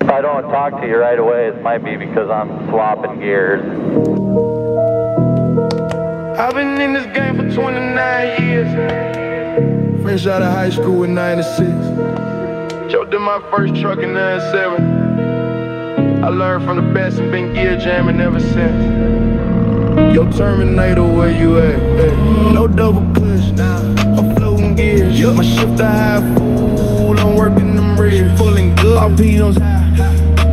If I don't talk to you right away, it might be because I'm swapping gears. I've been in this game for 29 years. Fresh out of high school in 96. Choked in my first truck in 97. I learned from the best and been gear jamming ever since. Yo, Terminator, where you at? No double push, I'm floating gears. My shift a high full, I'm working them ribs. Pulling good, my PM's high,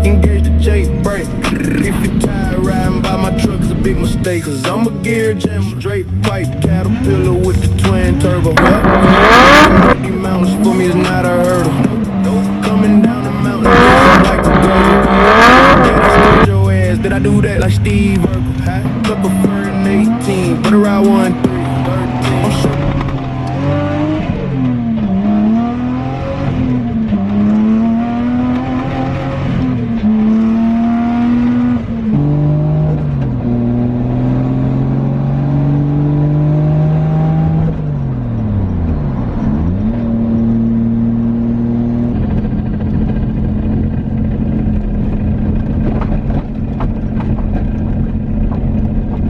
engage the J brake. If you tired riding by my truck, it's a big mistake. Cause I'm a gear jammer, Drake pipe, Caterpillar with the twin turbo. Rocky Mountains for me is not a hurdle. Coming down the mountain, like the desert. Yeah, that's your ass. Did I do that like Steve Urkel? Cup of fur in 18, but around 1, 3, 13. I'm sure.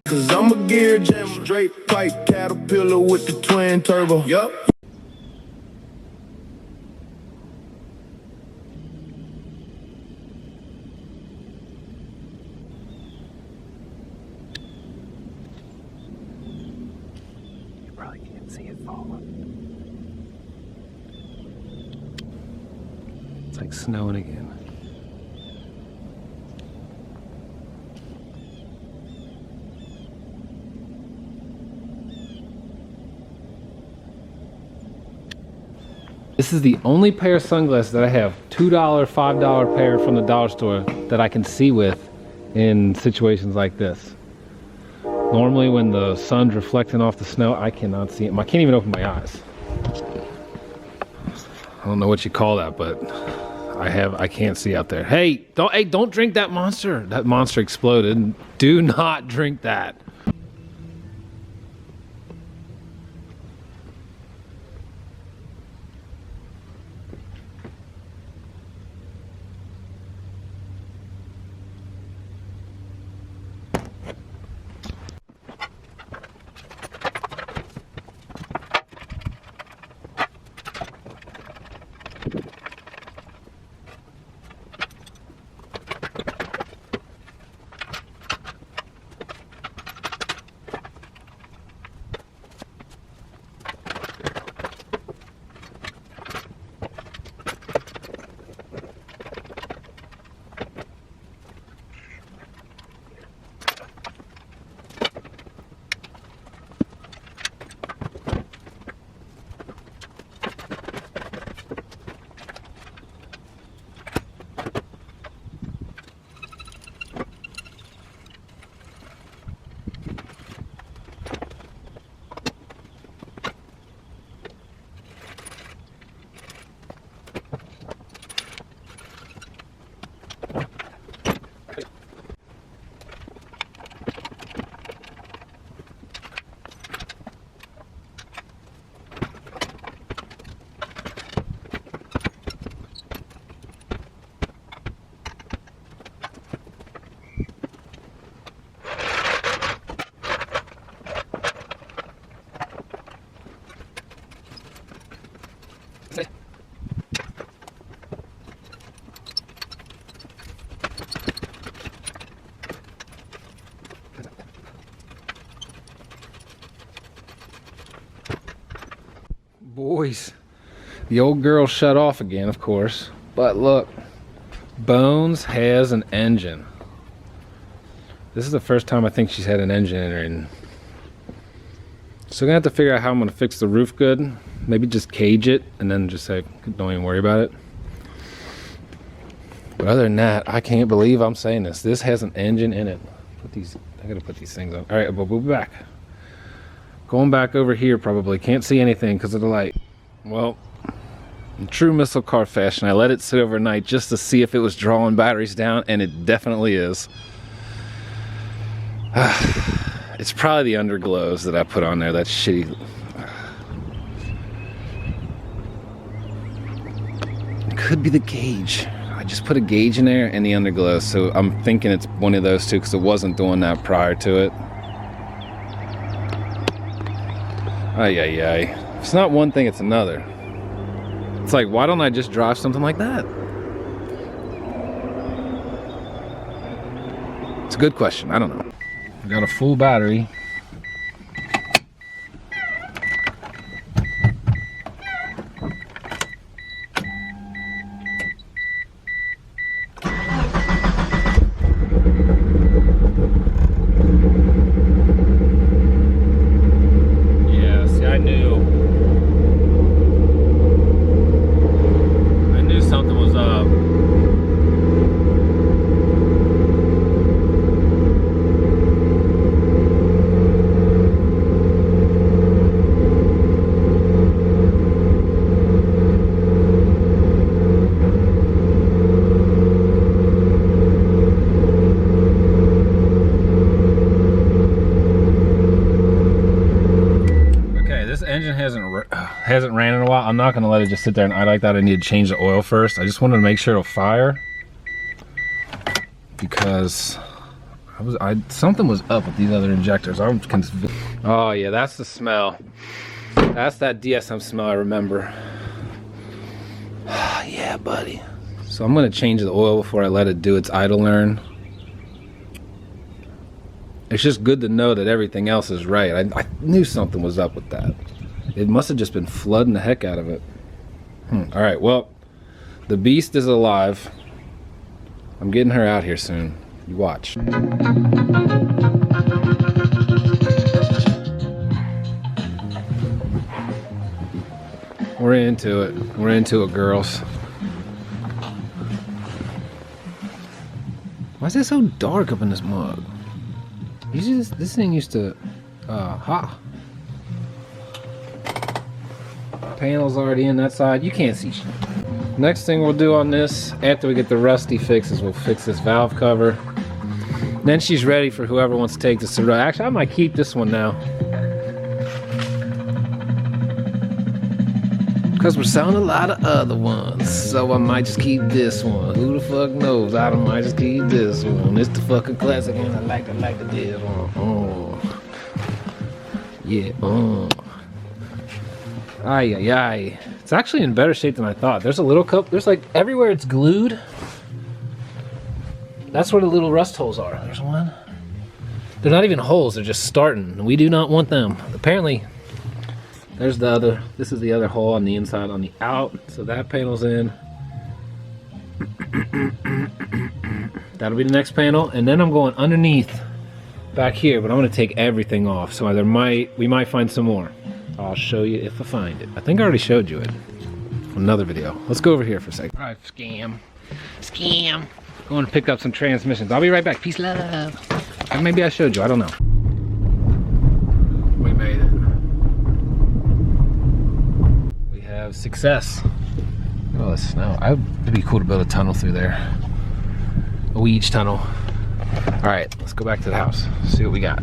Cause I'm a gear jammer, Drake pipe, Caterpillar with the twin turbo. Yup. You probably can't see it falling. It's like snowing again. This is the only pair of sunglasses that I have, $2, $5 pair from the dollar store, that I can see with in situations like this. Normally when the sun's reflecting off the snow, I cannot see it. I can't even open my eyes. I don't know what you call that, but I can't see out there. Hey, don't drink that Monster. That Monster exploded. Do not drink that. Boys, the old girl shut off again, of course, but look, Bones has an engine. This is the first time I think she's had an engine in her, and so I'm gonna have to figure out how I'm gonna fix the roof good. Maybe just cage it and then just say don't even worry about it. But other than that, I can't believe I'm saying this. This has an engine in it. I gotta put these things on. All right, we'll be back. Going back over here, probably can't see anything because of the light. Well, in true missile car fashion, I let it sit overnight just to see if it was drawing batteries down, and it definitely is. It's probably the underglows that I put on there. That's shitty. It could be the gauge. I just put a gauge in there and the underglow, so I'm thinking it's one of those two because it wasn't doing that prior to it. Ay, ay, ay. If it's not one thing, it's another. It's like, why don't I just drive something like that? It's a good question. I don't know. I got a full battery. Engine hasn't ran in a while. I'm not gonna let it just sit there and idle like that. I need to change the oil first. I just wanted to make sure it'll fire because something was up with these other injectors. I'm convinced. Oh yeah, that's the smell. That's that DSM smell I remember. Yeah, buddy. So I'm gonna change the oil before I let it do its idle learn. It's just good to know that everything else is right. I knew something was up with that. It must have just been flooding the heck out of it. All right, well, the beast is alive. I'm getting her out here soon. You watch. We're into it. We're into it, girls. Why is it so dark up in this mug? This thing used to, Panel's already in that side. You can't see shit. Next thing we'll do on this, after we get the rusty fixes, we'll fix this valve cover. Then she's ready for whoever wants to take this to run. Actually, I might keep this one now. Because we're selling a lot of other ones. So I might just keep this one. Who the fuck knows? I might just keep this one. It's the fucking classic and I like this one. Yeah, Ay, ay, ay. It's actually in better shape than I thought. There's a little cup. There's like everywhere it's glued. That's where the little rust holes are. There's one. They're not even holes. They're just starting. We do not want them. Apparently, there's the other. This is the other hole on the inside, on the out. So that panel's in. That'll be the next panel. And then I'm going underneath back here, but I'm going to take everything off. So we might find some more. I'll show you if I find it. I think I already showed you it in another video. Let's go over here for a second. All right, scam. Going to pick up some transmissions. I'll be right back. Peace, love. Or maybe I showed you. I don't know. We made it. We have success. Look at all this snow. It'd be cool to build a tunnel through there. A weege tunnel. All right, let's go back to the house. See what we got.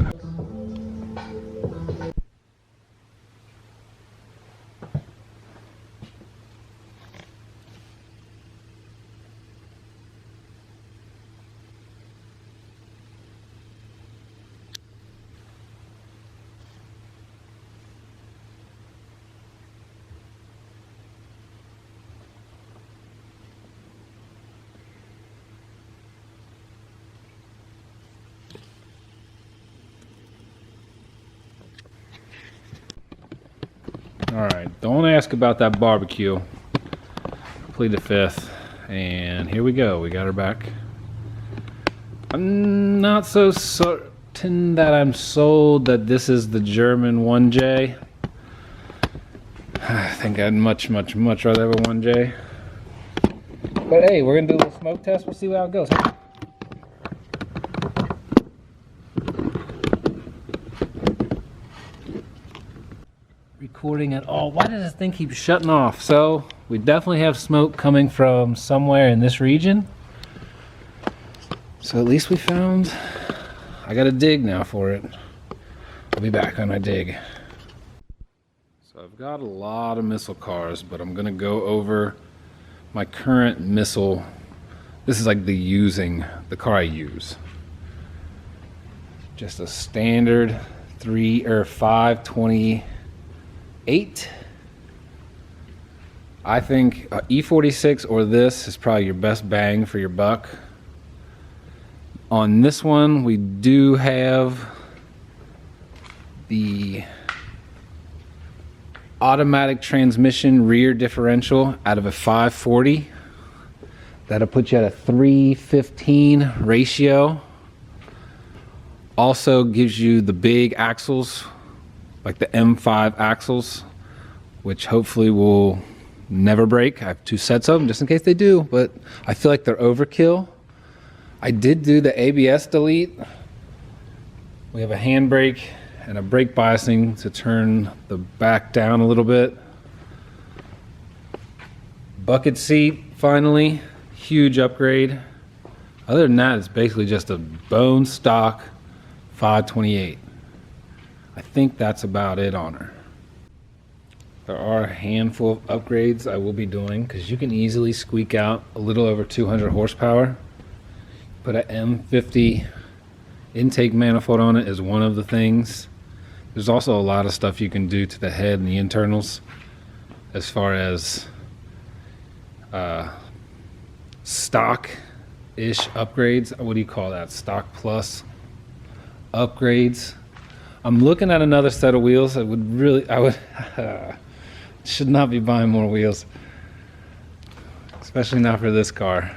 Alright, don't ask about that barbecue. Plead the fifth. And here we go. We got her back. I'm not so certain that I'm sold that this is the German 1J. I think I'd much rather have a 1J. But hey, we're going to do a little smoke test. We'll see how it goes. Recording at all. Why does this thing keep shutting off? So we definitely have smoke coming from somewhere in this region. So at least we found. I gotta dig now for it. I'll be back on my dig. So I've got a lot of missile cars, but I'm gonna go over my current missile This is like the car I use. Just a standard 528. I think E46 or this is probably your best bang for your buck. On this one, we do have the automatic transmission rear differential out of a 540. That'll put you at a 315 ratio. Also gives you the big axles, like the M5 axles, which hopefully will never break. I have 2 sets of them just in case they do, but I feel like they're overkill. I did do the ABS delete. We have a handbrake and a brake biasing to turn the back down a little bit. Bucket seat, finally, huge upgrade. Other than that, it's basically just a bone stock 528. I think that's about it on her. There are a handful of upgrades I will be doing because you can easily squeak out a little over 200 horsepower. Put an M50 intake manifold on it is one of the things. There's also a lot of stuff you can do to the head and the internals as far as stock-ish upgrades. What do you call that? Stock plus upgrades. I'm looking at another set of wheels. I would should not be buying more wheels, especially not for this car.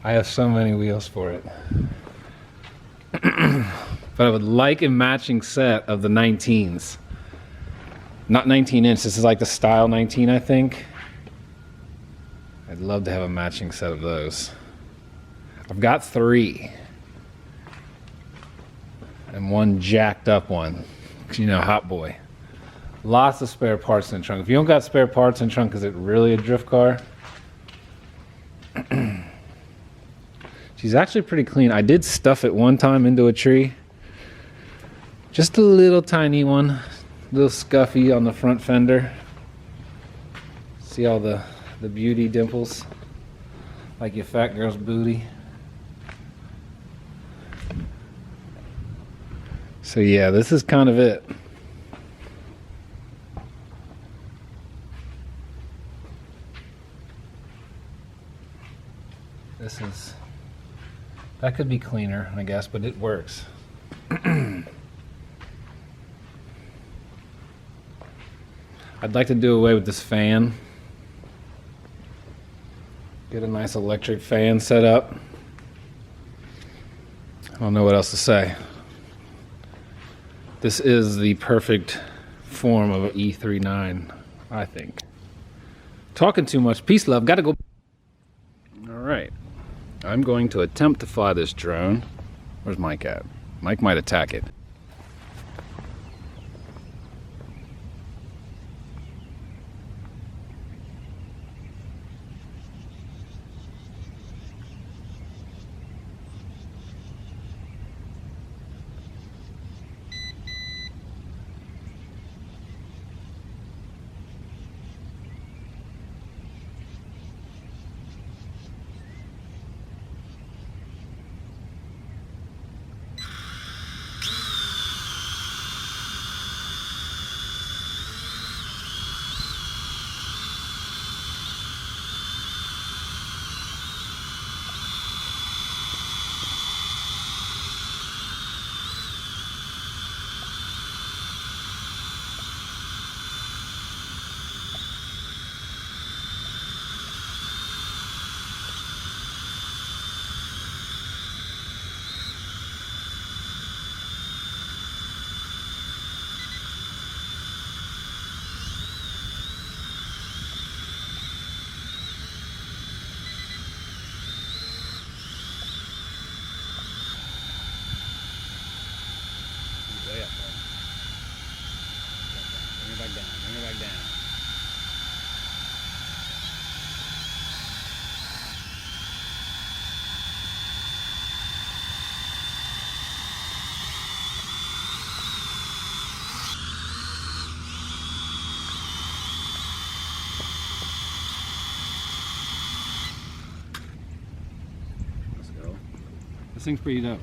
I have so many wheels for it. But I would like a matching set of the 19s. Not 19 inch, this is like the style 19, I think. I'd love to have a matching set of those. I've got 3. And one jacked up one. You know, hot boy. Lots of spare parts in the trunk. If you don't got spare parts in the trunk, is it really a drift car? She's actually pretty clean. I did stuff it one time into a tree. Just a little tiny one. A little scuffy on the front fender. See all the beauty dimples? Like your fat girl's booty. So yeah, this is kind of it. That could be cleaner, I guess, but it works. I'd like to do away with this fan. Get a nice electric fan set up. I don't know what else to say. This is the perfect form of an E39, I think. Talking too much. Peace, love. Gotta go. All right. I'm going to attempt to fly this drone. Where's Mike at? Mike might attack it. thing's pretty dope.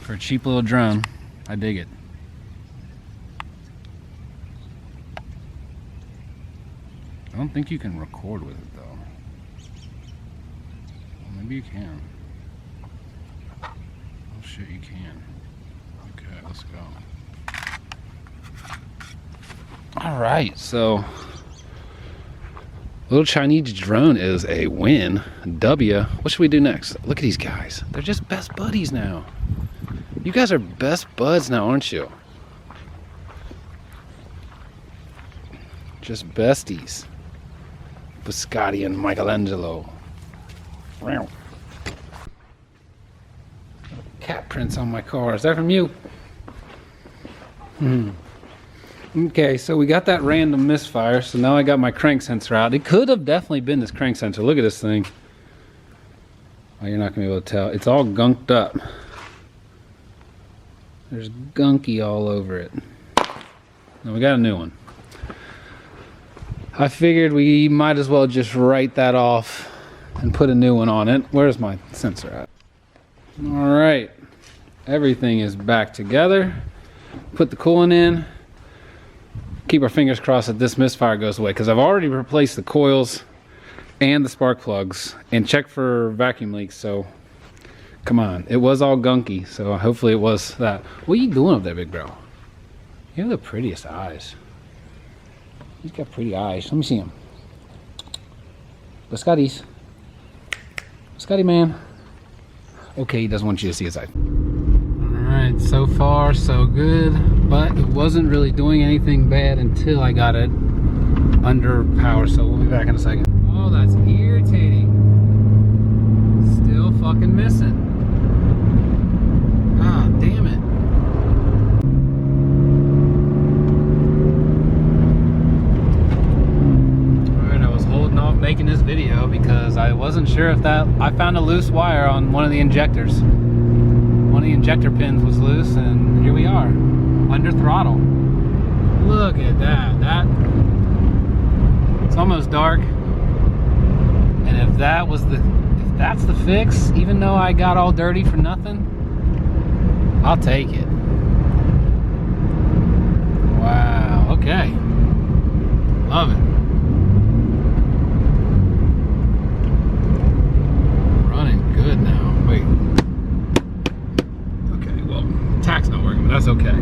For a cheap little drone, I dig it. I don't think you can record with it though. Well, maybe you can. Oh shit, you can. Okay, let's go. Alright, so little Chinese drone is a win. W. What should we do next? Look at these guys. They're just best buddies now. You guys are best buds now, aren't you? Just besties. Biscotti and Michelangelo. Cat prints on my car. Is that from you? Okay, so we got that random misfire, so now I got my crank sensor out. It could have definitely been this crank sensor. Look at this thing. Oh, you're not gonna be able to tell. It's all gunked up. There's gunky all over it. Now we got a new one. I figured we might as well just write that off and put a new one on it. Where's my sensor at? All right, everything is back together. Put the coolant in. Keep our fingers crossed that this misfire goes away, because I've already replaced the coils and the spark plugs and checked for vacuum leaks, so come on. It was all gunky, so hopefully it was that. What are you doing up there, big bro? You have the prettiest eyes. He's got pretty eyes. Let me see him. Biscottis. Biscotti man. Okay, he doesn't want you to see his eyes. Alright, so far so good, but it wasn't really doing anything bad until I got it under power, so we'll be back in a second. Oh, that's irritating. Still fucking missing. Ah, damn it. Alright, I was holding off making this video because I wasn't sure if that... I found a loose wire on one of the injectors. One of the injector pins was loose, and here we are, under throttle. Look at that. It's almost dark. And if that's the fix, even though I got all dirty for nothing, I'll take it. Wow, okay. Love it. Running good now. Wait. Okay, well, tach's not working, but that's okay.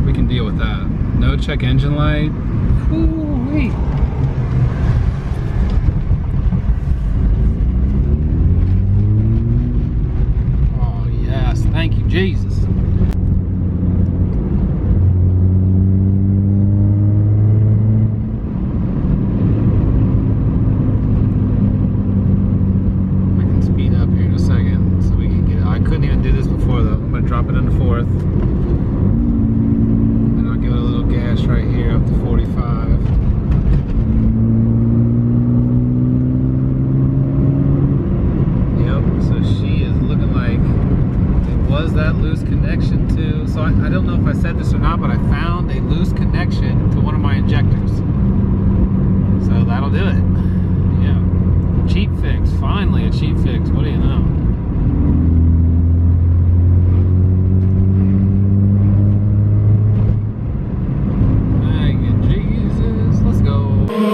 We can deal with that. No check engine light. Woo-wee. Oh, yes. Thank you, Jesus. Drop it into fourth, and I'll give it a little gas right here up to 45. Yep, so she is looking like it was that loose connection to, so I don't know if I said this or not, but I found a loose connection to one of my injectors. So that'll do it. Yeah, cheap fix, finally a cheap fix, what do you know?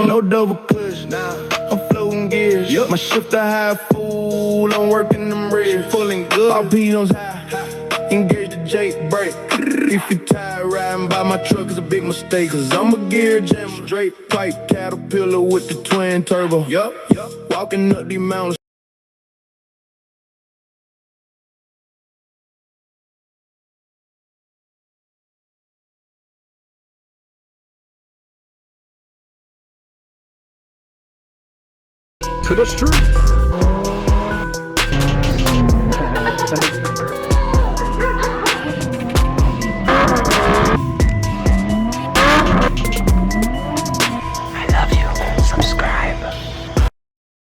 No double clutch, nah, I'm floating gears. Yep. My shifter high full, I'm working them rears. Pulling good, all pedals high, engage the Jake brake. If you tired riding by my truck, it's a big mistake. Cause I'm a gear jammer, straight pipe Caterpillar with the twin turbo. Yup, walking up these mountains. To the streets.